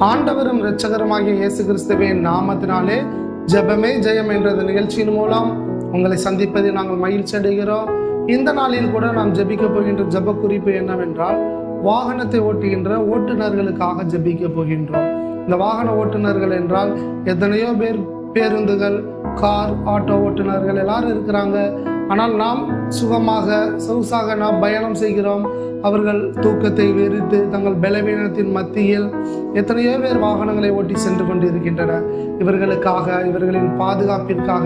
ஆண்டவரும் இரட்சகருமாகிய இயேசு கிறிஸ்துவின் நாமத்தினாலே ஜெபமே ஜெயம் என்ற நிகழ்ச்சியின் மூலம் உங்களை சந்திப்பதில் நாங்கள் மகிழ்ச்சி அடைகிறோம். இந்த நாளில் கூட நாம் ஜெபிக்க போகின்ற ஜெப குறிப்பு என்னவென்றால், வாகனத்தை ஓட்டுகின்ற ஓட்டுநர்களுக்காக ஜெபிக்க போகின்றோம். இந்த வாகன ஓட்டுநர்கள் என்றால் எத்தனையோ பேர், பேருந்துகள், கார், ஆட்டோ ஓட்டுநர்கள் எல்லாரும் இருக்கிறாங்க. ஆனால் நாம் சுகமாக சொகுசாக நாம் பயணம் செய்கிறோம். அவர்கள் தூக்கத்தை வெறுத்து தங்கள் பலவீனத்தின் மத்தியில் எத்தனையோ பேர் வாகனங்களை ஓட்டி சென்று கொண்டிருக்கின்றனர். இவர்களுக்காக, இவர்களின் பாதுகாப்பிற்காக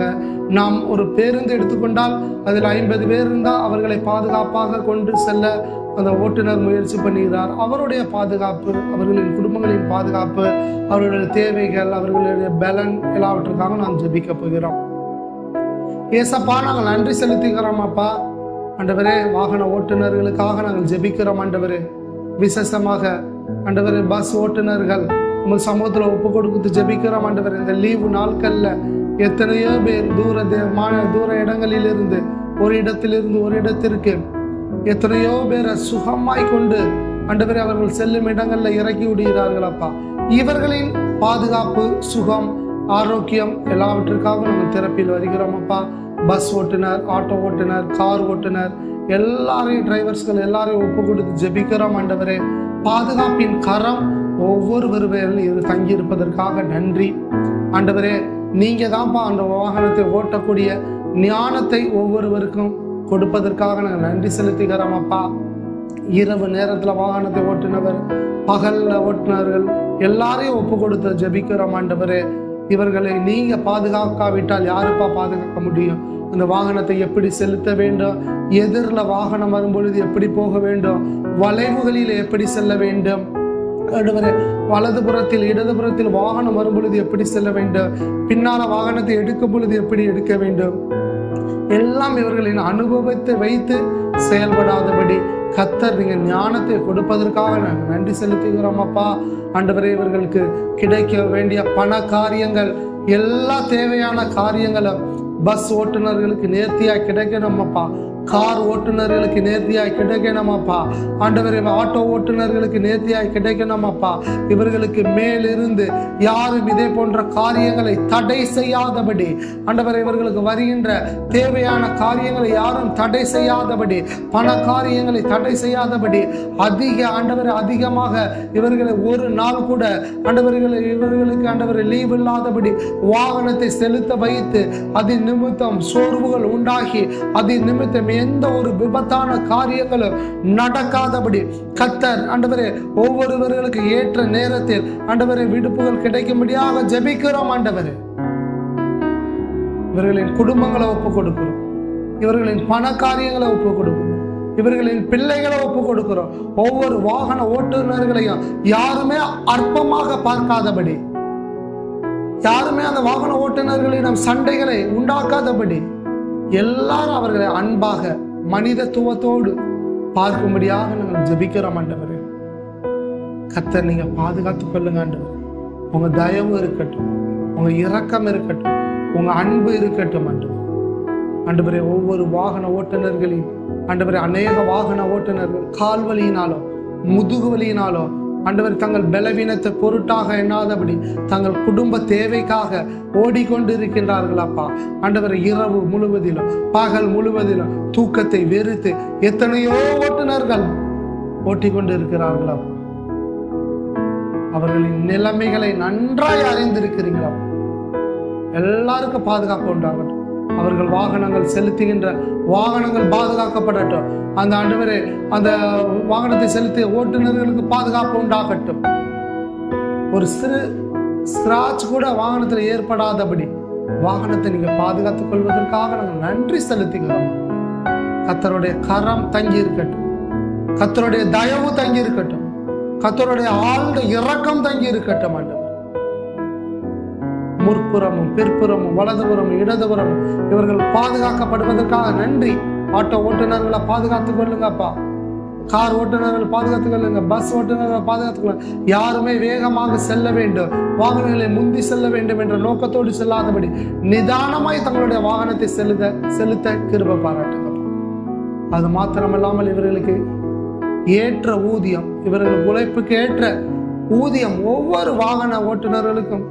நாம் ஒரு பேருந்து எடுத்துக்கொண்டால் அதில் 50 பேர் இருந்தால் அவர்களை பாதுகாப்பாக கொண்டு செல்ல அந்த ஓட்டுநர் முயற்சி பண்ணுகிறார். அவருடைய பாதுகாப்பு, அவர்களின் குடும்பங்களின் பாதுகாப்பு, அவர்களுடைய தேவைகள், அவர்களுடைய பலன் எல்லாவற்றுக்காக நாம் ஜெபிக்க போகிறோம். ஏசப்பா, நாங்கள் நன்றி செலுத்துகிறோம். அப்பா ஆண்டவரே, வாகன ஓட்டுநர்களுக்காக நாங்கள் ஜெபிக்கிறோம். ஆண்டவரே, விசேஷமாக ஆண்டவரே பஸ் ஓட்டுநர்கள் உங்கள் சமூகத்தில் ஒப்பு கொடுத்து ஜெபிக்கிறோம். ஆண்டவரே, இந்த லீவு நாட்கள்ல எத்தனையோ பேர் தூர இடங்களில் இருந்து ஒரு இடத்திலிருந்து ஒரு இடத்திற்கு எத்தனையோ பேரை சுகமாய் கொண்டு ஆண்டவரே அவர்கள் செல்லும் இடங்கள்ல இறக்கி விடுகிறார்கள். அப்பா, இவர்களின் பாதுகாப்பு, சுகம், ஆரோக்கியம் எல்லாவற்றுக்காக நாங்கள் திறப்பில் வருகிறோம். அப்பா, பஸ் ஓட்டுநர், ஆட்டோ ஓட்டுநர், கார் ஓட்டுநர் எல்லாரையும், டிரைவர்ஸ்கள் எல்லாரையும் ஒப்பு கொடுத்து ஜெபிக்கிறோம். ஆண்டவரே, பாதுகாப்பின் கரம் ஒவ்வொருவரும் தங்கி இருப்பதற்காக நன்றி. ஆண்டவரே, நீங்க தான்ப்பா அந்த வாகனத்தை ஓட்டக்கூடிய ஞானத்தை ஒவ்வொருவருக்கும் கொடுப்பதற்காக நாங்கள் நன்றி செலுத்துகிறோம். அப்பா, இரவு நேரத்துல வாகனத்தை ஓட்டுனவர், பகல்ல ஓட்டுநர்கள் எல்லாரையும் ஒப்பு கொடுத்து ஜெபிக்கிறோம். ஆண்டவரே, இவர்களை நீங்க பாதுகாக்காவிட்டால் யாருப்பா பாதுகாக்க முடியும்? அந்த வாகனத்தை எப்படி செலுத்த வேண்டும், எதிரில் வாகனம் வரும்பொழுது எப்படி போக வேண்டும், வளைவுகளில் எப்படி செல்ல வேண்டும், வலதுபுறத்தில் இடதுபுறத்தில் வாகனம் வரும்பொழுது எப்படி செல்ல வேண்டும், பின்னால வாகனத்தை எடுக்கும் பொழுது எப்படி எடுக்க வேண்டும், எல்லாம் இவர்களின் அனுபவத்தை வைத்து செயல்படாதபடி கர்த்தர் நீங்க ஞானத்தை கொடுப்பதற்காக நாங்கள் நன்றி செலுத்துகிறோம். அப்பா ஆண்டவரே, இவர்களுக்கு கிடைக்க வேண்டிய பண காரியங்கள், எல்லா தேவையான காரியங்களும் பஸ் ஓட்டுநர்களுக்கு நேர்த்தியாய் கிடைக்கணும். அப்பா, கார் ஓட்டுநர்களுக்கு நேர்த்தியாய் கிடைக்கணும். அப்பா ஆண்டவரே, ஆட்டோ ஓட்டுநர்களுக்கு நேர்த்தியாய் கிடைக்கணும். அப்பா, இவர்களுக்கு மேலிருந்து யாரும் இதே போன்ற காரியங்களை தடை செய்யாதபடி, ஆண்டவரே இவர்களுக்கு வருகின்ற தேவையான காரியங்களை யாரும் தடை செய்யாதபடி, பண காரியங்களை தடை செய்யாதபடி, ஆண்டவரை அதிகமாக இவர்களை ஒரு நாள் கூட இவர்களுக்கு ஆண்டவரை லீவ் இல்லாதபடி வாகனத்தை செலுத்த வைத்து அதன் நிமித்தம் சோர்வுகள் உண்டாகி அதன் நிமித்தம் எந்த ஒரு விபத்தான காரியங்களும் நடக்காதபடி கர்த்தர் ஆண்டவரே ஒவ்வொருவர்களுக்கு ஏற்ற நேரத்தில் ஆண்டவரே விடுப்புகள் கிடைக்கும்படியாக ஜெபிக்கிறோம். ஆண்டவரே, இவர்களின் குடும்பங்களை ஒப்பு கொடுக்கிறோம், இவர்களின் பண காரியங்களை ஒப்பு கொடுக்கிறோம், இவர்களின் பிள்ளைகளை ஒப்பு கொடுக்கிறோம். ஒவ்வொரு வாகன ஓட்டுநர்களையும் யாருமே அற்பமாக பார்க்காதபடி, யாருமே அந்த வாகன ஓட்டுநர்களிடம் சண்டைகளை உண்டாக்காதபடி, எல்லாரும் அவர்களை அன்பாக மனிதத்துவத்தோடு பார்க்கும்படியாக நாங்கள் ஜெபிக்கிறோம். ஆண்டவரே, கர்த்தர் நீங்க பாதுகாத்துக் கொள்ளுங்க. ஆண்டவரே, உங்க தயவு இருக்கட்டும், உங்க இரக்கம் இருக்கட்டும், உங்க அன்பு இருக்கட்டும். ஆண்டவரே, ஒவ்வொரு வாகன ஓட்டுநர்களின் ஆண்டவரே, அநேக வாகன ஓட்டுநர்கள் கால் வலியினாலோ முதுகு வலியினாலோ ஆண்டவர் தங்கள் பலவீனத்தை பொருட்டாக எண்ணாதபடி தங்கள் குடும்ப தேவைக்காக ஓடிக்கொண்டு இருக்கின்றார்கள். அப்பா ஆண்டவர், இரவு முழுவதிலும் பகல் முழுவதிலும் தூக்கத்தை வெறுத்து எத்தனையோ ஓட்டுநர்கள் ஓட்டிக்கொண்டு இருக்கிறார்கள். அப்பா, அவர்களின் நிலைமைகளை நன்றாய் அறிந்திருக்கிறீங்களா? எல்லாருக்கும் பாதுகாப்பு உண்டாகட்டும். அவர்கள் வாகனங்கள் செலுத்துகின்ற வாகனங்கள் பாதுகாக்கப்படட்டும். அந்த ஆண்டவரே, அந்த வாகனத்தை செலுத்திய ஓட்டுநர்களுக்கு பாதுகாப்பு உண்டாகட்டும். ஒரு சிறு ஸ்கிராட்ச் கூட வாகனத்தில் ஏற்படாதபடி வாகனத்தை நீங்க பாதுகாத்துக் கொள்வதற்காக நாங்கள் நன்றி செலுத்துகிறோம். கர்த்தருடைய கரம் தங்கி இருக்கட்டும், கர்த்தருடைய தயவு தங்கி இருக்கட்டும், கர்த்தருடைய ஆழ்ந்த இரக்கம் தங்கி இருக்கட்டும். ஆண்டவர், முற்புறமும் பிற்புறமும் வலதுபுறமும் இடதுபுறமும் இவர்கள் பாதுகாக்கப்படுவதற்காக நன்றி. ஆட்டோ ஓட்டுநர்களை பாதுகாத்துக் கொள்ளுங்கப்பா, கார் ஓட்டுநர்கள் பாதுகாத்துக் கொள்ளுங்க, பஸ் ஓட்டுநர்களை பாதுகாத்துக் கொள்ளுங்க. யாருமே வேகமாக செல்ல வேண்டும், வாகனங்களை முந்தி செல்ல வேண்டும் என்ற நோக்கத்தோடு செல்லாதபடி நிதானமாய் தங்களுடைய வாகனத்தை செலுத்த கிருபை பாராட்டுங்க. அது மாத்திரமல்லாமல் இவர்களுக்கு ஏற்ற ஊதியம், இவர்களுக்கு உழைப்புக்கு ஏற்ற ஊதியம் ஒவ்வொரு வாகன ஓட்டுநர்களுக்கும்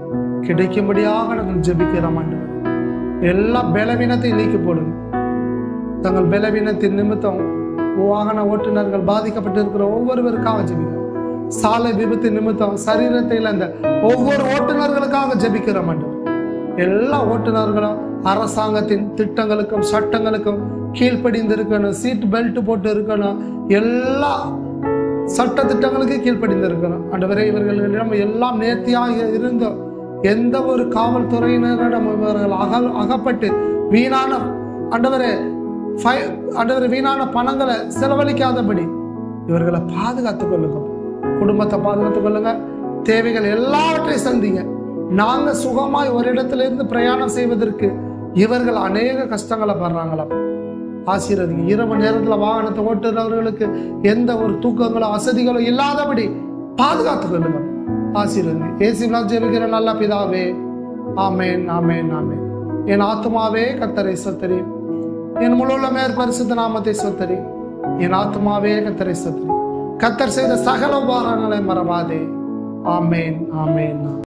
கிடைக்கும்படியாக நாங்கள் ஜெபிக்கிறோம் ஆண்டவரே. எல்லா பலவீனத்தையும் நீக்கி போடுங்க. தங்கள் பலவீனத்தின் நிமித்தம் வாகன ஓட்டுநர்கள் பாதிக்கப்பட்டிருக்கிற ஒவ்வொருவருக்காக ஜெபிக்கிறோம். சாலை விபத்து நிமித்தம் சரீரத்தை இழந்த ஒவ்வொரு ஓட்டுநர்களுக்காக ஜெபிக்கிறோம் ஆண்டவரே. எல்லா ஓட்டுநர்களும் அரசாங்கத்தின் திட்டங்களுக்கும் சட்டங்களுக்கும் கீழ்ப்படிந்து இருக்கணும். சீட் பெல்ட் போட்டு இருக்கணும். எல்லா சட்ட திட்டங்களுக்கு கீழ்ப்படிந்து இருக்கணும் ஆண்டவரே. இவர்களிடம் எல்லாம் நேர்த்தியாக இருந்தோம். எந்த ஒரு காவல்துறையினரிடம் இவர்கள் அகப்பட்டு வீணான ஆண்டவரே வீணான பணங்களை செலவழிக்காதபடி இவர்களை பாதுகாத்துக் கொள்ளுங்க. குடும்பத்தை பாதுகாத்துக் கொள்ளுங்க. தேவைகள் எல்லாவற்றையும் சந்திங்க. நாங்க சுகமாய் ஒரு இடத்துல இருந்து பிரயாணம் செய்வதற்கு இவர்கள் அநேக கஷ்டங்களை படுறாங்களா, ஆசீர்வதிங்க. இரவு நேரத்துல வாகனத்தை ஓட்டுறவர்களுக்கு எந்த ஒரு தூக்கங்களோ வசதிகளோ இல்லாதபடி பாதுகாத்துக் கொள்ளுங்க. ஆசீர்வதிங்க. இயேசுவினால் ஜெபிக்கிற நல்ல பிதாவே, ஆமேன், ஆமேன், ஆமேன். என் ஆத்துமாவே கர்த்தரை ஸ்தோத்திரி, என் முழுவதுமே பரிசுத்த நாமத்தை ஸ்தோத்திரி. என் ஆத்துமாவே கர்த்தரை ஸ்தோத்திரி. கர்த்தர் செய்த சகல உபகாரங்களை மறவாதே. ஆமேன், ஆமேன்.